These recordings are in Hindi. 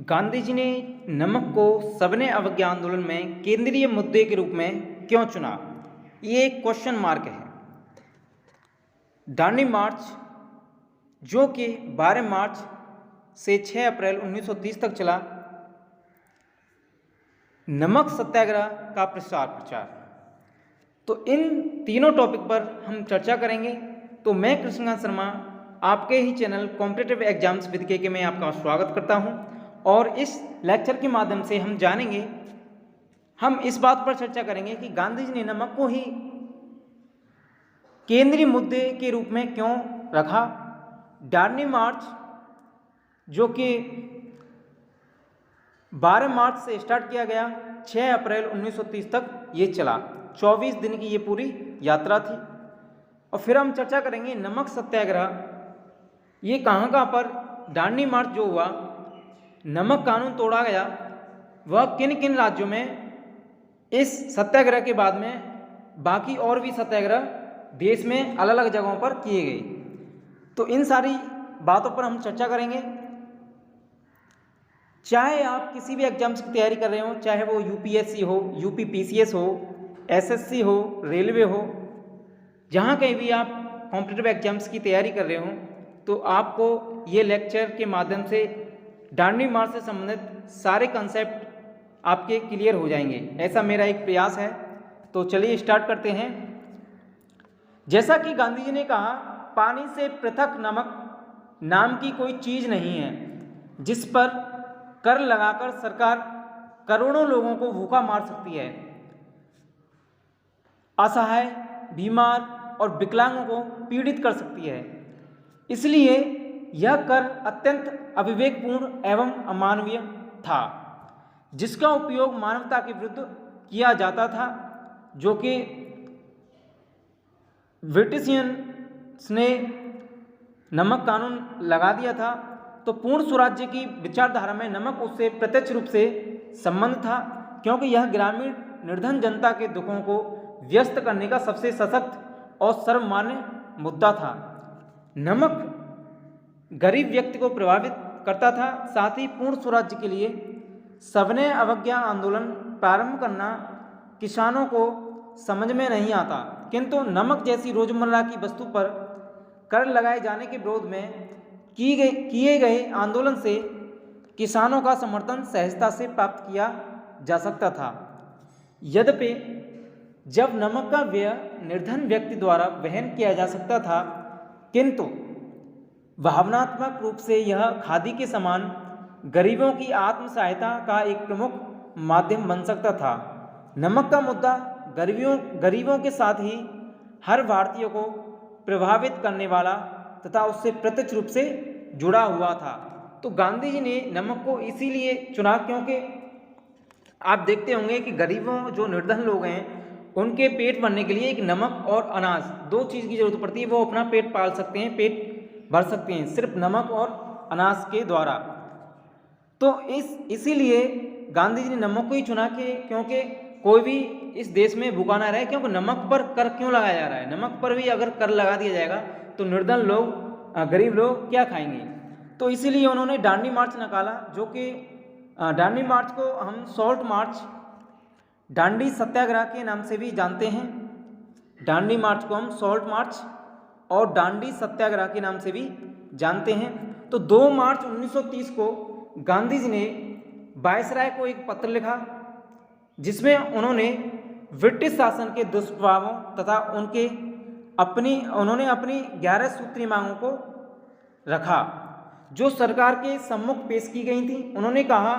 गांधी जी ने नमक को सविनय अवज्ञा आंदोलन में केंद्रीय मुद्दे के रूप में क्यों चुना? ये एक क्वेश्चन मार्क है। दांडी मार्च जो कि 12 मार्च से 6 अप्रैल 1930 तक चला, नमक सत्याग्रह का प्रचार। तो इन तीनों टॉपिक पर हम चर्चा करेंगे। तो मैं कृष्णकांत शर्मा आपके ही चैनल कॉम्पिटिटिव एग्जाम्स विद के में आपका स्वागत करता हूं और इस लेक्चर के माध्यम से हम इस बात पर चर्चा करेंगे कि गांधी जी ने नमक को ही केंद्रीय मुद्दे के रूप में क्यों रखा। दांडी मार्च जो कि 12 मार्च से स्टार्ट किया गया, 6 अप्रैल 1930 तक ये चला। 24 दिन की ये पूरी यात्रा थी। और फिर हम चर्चा करेंगे नमक सत्याग्रह ये कहाँ पर दांडी मार्च जो हुआ, नमक कानून तोड़ा गया, वह किन किन राज्यों में इस सत्याग्रह के बाद में बाकी और भी सत्याग्रह देश में अलग अलग जगहों पर किए गए। तो इन सारी बातों पर हम चर्चा करेंगे। चाहे आप किसी भी एग्जाम्स की तैयारी कर रहे हो, चाहे वो यूपीएससी हो, यूपी पीसीएस हो, एसएससी हो, रेलवे हो, जहाँ कहीं भी आप कॉम्पिटिटिव एग्जाम्स की तैयारी कर रहे हो, तो आपको ये लेक्चर के माध्यम से दांडी मार्च से संबंधित सारे कंसेप्ट आपके क्लियर हो जाएंगे, ऐसा मेरा एक प्रयास है। तो चलिए स्टार्ट करते हैं। जैसा कि गांधी जी ने कहा, पानी से पृथक नमक नाम की कोई चीज़ नहीं है जिस पर कर लगाकर सरकार करोड़ों लोगों को भूखा मार सकती है, असहाय, बीमार और विकलांगों को पीड़ित कर सकती है। इसलिए यह कर अत्यंत अविवेकपूर्ण एवं अमानवीय था, जिसका उपयोग मानवता के विरुद्ध किया जाता था, जो कि ब्रिटिशियंस ने नमक कानून लगा दिया था। तो पूर्ण स्वराज्य की विचारधारा में नमक उससे प्रत्यक्ष रूप से संबंध था, क्योंकि यह ग्रामीण निर्धन जनता के दुखों को व्यस्त करने का सबसे सशक्त और सर्वमान्य मुद्दा था। नमक गरीब व्यक्ति को प्रभावित करता था। साथ ही पूर्ण स्वराज्य के लिए सविनय अवज्ञा आंदोलन प्रारंभ करना किसानों को समझ में नहीं आता, किंतु नमक जैसी रोजमर्रा की वस्तु पर कर लगाए जाने के विरोध में किए गए आंदोलन से किसानों का समर्थन सहजता से प्राप्त किया जा सकता था। यद्यपि जब नमक का व्यय निर्धन व्यक्ति द्वारा वहन किया जा सकता था, किंतु भावनात्मक रूप से यह खादी के समान गरीबों की आत्म सहायता का एक प्रमुख माध्यम बन सकता था। नमक का मुद्दा गरीबों के साथ ही हर भारतीय को प्रभावित करने वाला तथा उससे प्रत्यक्ष रूप से जुड़ा हुआ था। तो गांधी जी ने नमक को इसीलिए चुना क्योंकि आप देखते होंगे कि गरीबों, जो निर्धन लोग हैं, उनके पेट भरने के लिए एक नमक और अनाज, दो चीज़ की जरूरत पड़ती है। वो अपना पेट पाल सकते हैं, पेट भर सकते हैं सिर्फ नमक और अनाज के द्वारा। तो इसीलिए गांधी जी ने नमक को ही चुना के, क्योंकि कोई भी इस देश में भूखा ना रहे। क्योंकि नमक पर कर क्यों लगाया जा रहा है? नमक पर भी अगर कर लगा दिया जाएगा तो निर्धन लोग, गरीब लोग क्या खाएंगे? तो इसीलिए उन्होंने दांडी मार्च निकाला, जो कि दांडी मार्च को हम सॉल्ट मार्च, दांडी सत्याग्रह के नाम से भी जानते हैं। दांडी मार्च को हम सॉल्ट मार्च और दांडी सत्याग्रह के नाम से भी जानते हैं। तो 2 मार्च 1930 को गांधी जी ने वायसराय को एक पत्र लिखा, जिसमें उन्होंने ब्रिटिश शासन के दुष्प्रभावों तथा उन्होंने अपनी 11 सूत्री मांगों को रखा, जो सरकार के सम्मुख पेश की गई थी। उन्होंने कहा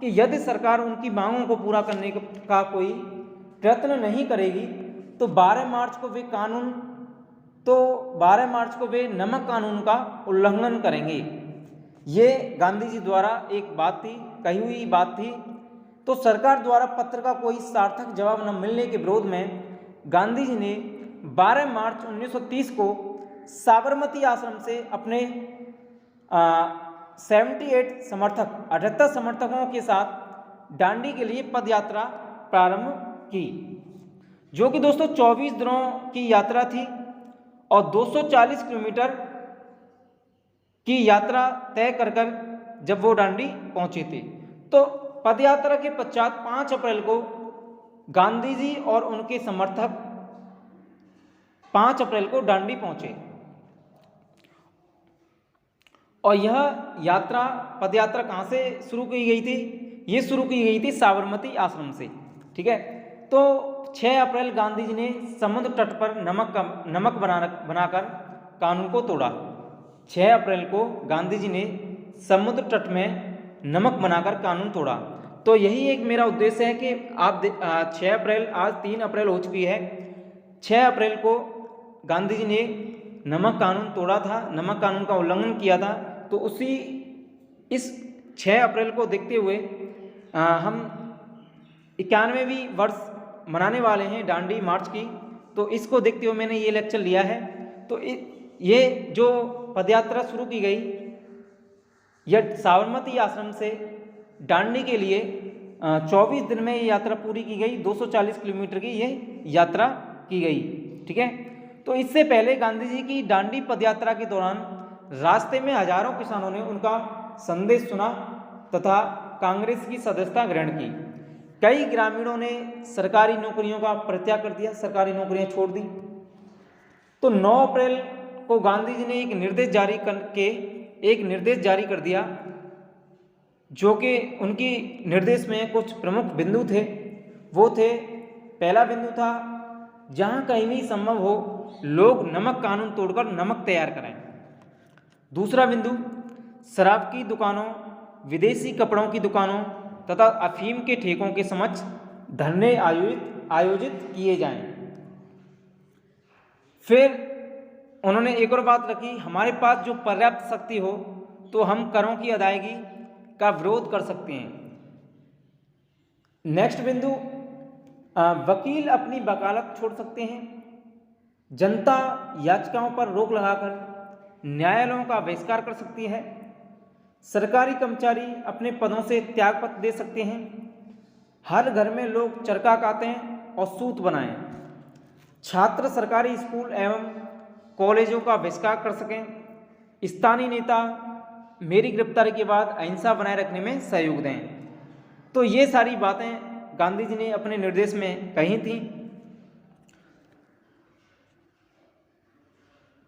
कि यदि सरकार उनकी मांगों को पूरा करने का कोई प्रयत्न नहीं करेगी तो 12 मार्च को वे नमक कानून का उल्लंघन करेंगे। ये गांधी जी द्वारा एक बात थी, कही हुई बात थी। तो सरकार द्वारा पत्र का कोई सार्थक जवाब न मिलने के विरोध में गांधी जी ने 12 मार्च 1930 को साबरमती आश्रम से अपने 78 समर्थकों के साथ दांडी के लिए पदयात्रा प्रारंभ की, जो कि दोस्तों 24 दिनों की यात्रा थी और 240 किलोमीटर की यात्रा तय कर जब वो दांडी पहुंचे थे। तो पदयात्रा के पश्चात 5 अप्रैल को गांधी जी और उनके समर्थक 5 अप्रैल को दांडी पहुंचे और यह यात्रा पदयात्रा कहाँ से शुरू की गई थी? ये शुरू की गई थी साबरमती आश्रम से। ठीक है, तो 6 अप्रैल गांधी जी ने समुद्र तट पर नमक बनाकर कानून को तोड़ा। 6 अप्रैल को गांधी जी ने समुद्र तट में नमक बनाकर कानून तोड़ा। तो यही एक मेरा उद्देश्य है कि आप 6 अप्रैल, आज 3 अप्रैल हो चुकी है, 6 अप्रैल को गांधी जी ने नमक कानून तोड़ा था, नमक कानून का उल्लंघन किया था। तो इस 6 अप्रैल को देखते हुए हम 91वीं वर्ष मनाने वाले हैं दांडी मार्च की। तो इसको देखते हुए मैंने ये लेक्चर लिया है। तो ये जो पदयात्रा शुरू की गई, यह साबरमती आश्रम से दांडी के लिए 24 दिन में ये यात्रा पूरी की गई। 240 किलोमीटर की ये यात्रा की गई। ठीक है, तो इससे पहले गांधी जी की दांडी पदयात्रा के दौरान रास्ते में हजारों किसानों ने उनका संदेश सुना तथा कांग्रेस की सदस्यता ग्रहण की। कई ग्रामीणों ने सरकारी नौकरियों का परित्याग कर दिया, सरकारी नौकरियां छोड़ दी। तो 9 अप्रैल को गांधी जी ने एक निर्देश जारी कर दिया, जो कि उनकी निर्देश में कुछ प्रमुख बिंदु थे। वो थे, पहला बिंदु था, जहां कहीं भी संभव हो लोग नमक कानून तोड़कर नमक तैयार करें। दूसरा बिंदु, शराब की दुकानों, विदेशी कपड़ों की दुकानों तथा अफीम के ठेकों के समक्ष धरने आयोजित किए जाएं। फिर उन्होंने एक और बात रखी, हमारे पास जो पर्याप्त शक्ति हो तो हम करों की अदायगी का विरोध कर सकते हैं। नेक्स्ट बिंदु, वकील अपनी वकालत छोड़ सकते हैं। जनता याचिकाओं पर रोक लगाकर न्यायालयों का बहिष्कार कर सकती है। सरकारी कर्मचारी अपने पदों से त्यागपत्र दे सकते हैं। हर घर में लोग चरखा कातें और सूत बनाएं। छात्र सरकारी स्कूल एवं कॉलेजों का बहिष्कार कर सकें। स्थानीय नेता मेरी गिरफ्तारी के बाद अहिंसा बनाए रखने में सहयोग दें। तो ये सारी बातें गांधी जी ने अपने निर्देश में कही थी।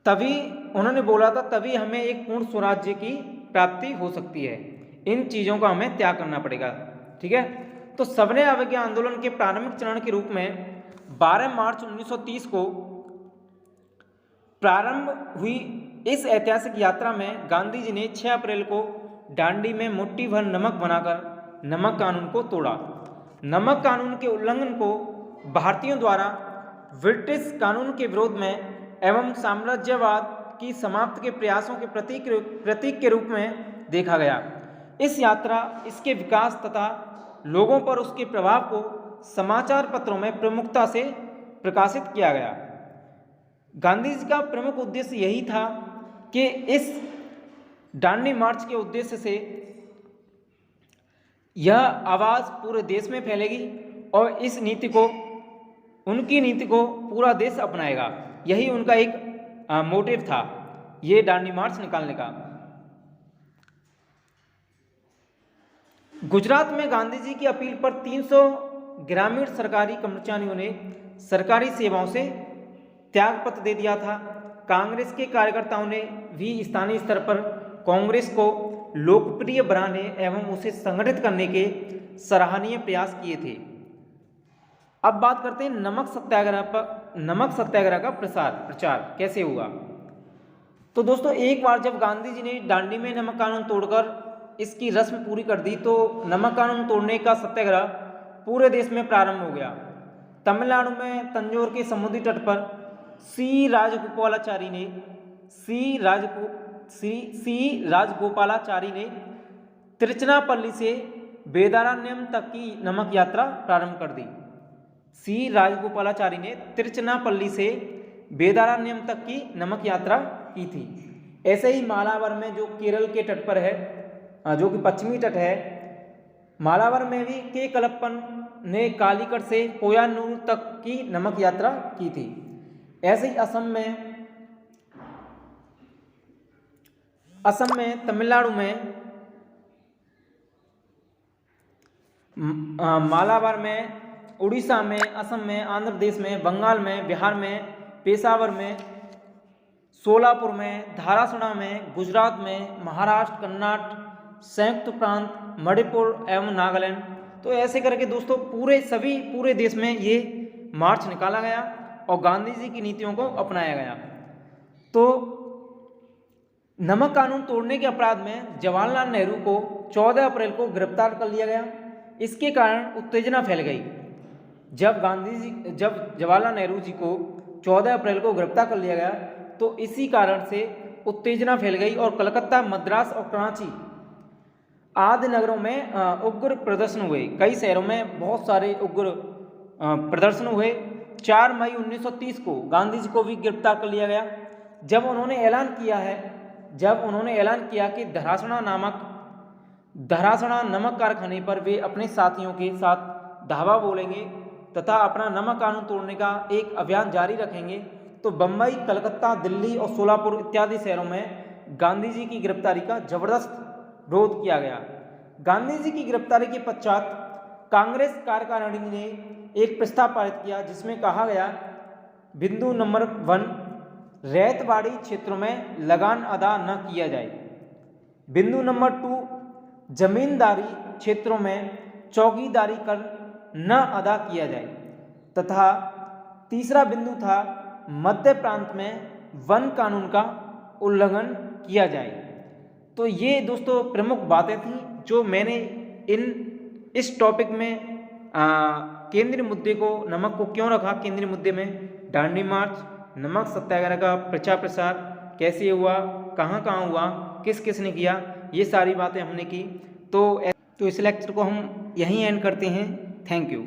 तभी उन्होंने बोला था, तभी हमें एक पूर्ण स्वराज्य की प्राप्ति हो सकती है। इन चीज़ों का हमें त्याग करना पड़ेगा। ठीक है, तो सविनय अवज्ञा आंदोलन के प्रारंभिक चरण के रूप में 12 मार्च 1930 को प्रारंभ हुई इस ऐतिहासिक यात्रा में गांधी जी ने 6 अप्रैल को दांडी में मुट्ठी भर नमक बनाकर नमक कानून को तोड़ा। नमक कानून के उल्लंघन को भारतीयों द्वारा ब्रिटिश कानून के विरोध में एवं साम्राज्यवाद की समाप्ति के प्रयासों के प्रतीक के रूप में देखा गया। इस यात्रा, इसके विकास तथा लोगों पर उसके प्रभाव को समाचार पत्रों में प्रमुखता से प्रकाशित किया गया। गांधी जी का प्रमुख उद्देश्य यही था कि इस दांडी मार्च के उद्देश्य से यह आवाज़ पूरे देश में फैलेगी और इस नीति को, उनकी नीति को पूरा देश अपनाएगा। यही उनका एक मोटिव था, ये दांडी मार्च निकालने का। गुजरात में गांधी जी की अपील पर 300 ग्रामीण सरकारी कर्मचारियों ने सरकारी सेवाओं से त्यागपत्र दे दिया था। कांग्रेस के कार्यकर्ताओं ने भी स्थानीय स्तर पर कांग्रेस को लोकप्रिय बनाने एवं उसे संगठित करने के सराहनीय प्रयास किए थे। अब बात करते हैं नमक सत्याग्रह का प्रचार कैसे हुआ। तो दोस्तों, एक बार जब गांधी जी ने दांडी में नमक कानून तोड़कर इसकी रस्म पूरी कर दी, तो नमक कानून तोड़ने का सत्याग्रह पूरे देश में प्रारंभ हो गया। तमिलनाडु में तंजौर के समुद्री तट पर सी राजगोपालाचारी ने तिरुचिरापल्ली से वेदारण्यम तक की नमक यात्रा प्रारंभ कर दी। सी राजगोपालाचारी ने तिरुचिरापल्ली से वेदारण्यम तक की नमक यात्रा की थी। ऐसे ही मालाबार में, जो केरल के तट पर है, जो कि पश्चिमी तट है, मालाबार में भी के कलप्पन ने कालीकट से कोयनूर तक की नमक यात्रा की थी। ऐसे ही असम में तमिलनाडु में मालाबार में, उड़ीसा में, असम में, आंध्र प्रदेश में, बंगाल में, बिहार में, पेशावर में, सोलापुर में, धारासुड़ा में, गुजरात में, महाराष्ट्र, कर्नाटक, संयुक्त प्रांत, मणिपुर एवं नागालैंड। तो ऐसे करके दोस्तों पूरे देश में ये मार्च निकाला गया और गांधी जी की नीतियों को अपनाया गया। तो नमक कानून तोड़ने के अपराध में जवाहरलाल नेहरू को 14 अप्रैल को गिरफ्तार कर लिया गया। इसके कारण उत्तेजना फैल गई। जब जवाहरलाल नेहरू जी को 14 अप्रैल को गिरफ्तार कर लिया गया तो इसी कारण से उत्तेजना फैल गई और कलकत्ता, मद्रास और कराची आदि नगरों में उग्र प्रदर्शन हुए। कई शहरों में बहुत सारे उग्र प्रदर्शन हुए। 4 मई 1930 को गांधी जी को भी गिरफ्तार कर लिया गया। जब उन्होंने ऐलान किया कि धरासना नमक कारखाने पर वे अपने साथियों के साथ धावा बोलेंगे तथा अपना नमक कानून तोड़ने का एक अभियान जारी रखेंगे, तो बम्बई, कलकत्ता, दिल्ली और सोलापुर इत्यादि शहरों में गांधी जी की गिरफ्तारी का जबरदस्त विरोध किया गया। गांधी जी की गिरफ्तारी के पश्चात कांग्रेस कार्यकारिणी ने एक प्रस्ताव पारित किया जिसमें कहा गया, बिंदु नंबर 1, रैयतवाड़ी क्षेत्रों में लगान अदा न किया जाए। बिंदु नंबर 2, जमींदारी क्षेत्रों में चौकीदारी कर न अदा किया जाए। तथा तीसरा बिंदु था, मध्य प्रांत में वन कानून का उल्लंघन किया जाए। तो ये दोस्तों प्रमुख बातें थीं जो मैंने इस टॉपिक में केंद्रीय मुद्दे को, नमक को क्यों रखा केंद्रीय मुद्दे में, दांडी मार्च, नमक सत्याग्रह का प्रचार प्रसार कैसे हुआ, कहाँ कहाँ हुआ, किस किस ने किया, ये सारी बातें हमने की। तो इस लेक्चर को हम यहीं एंड करते हैं। Thank you.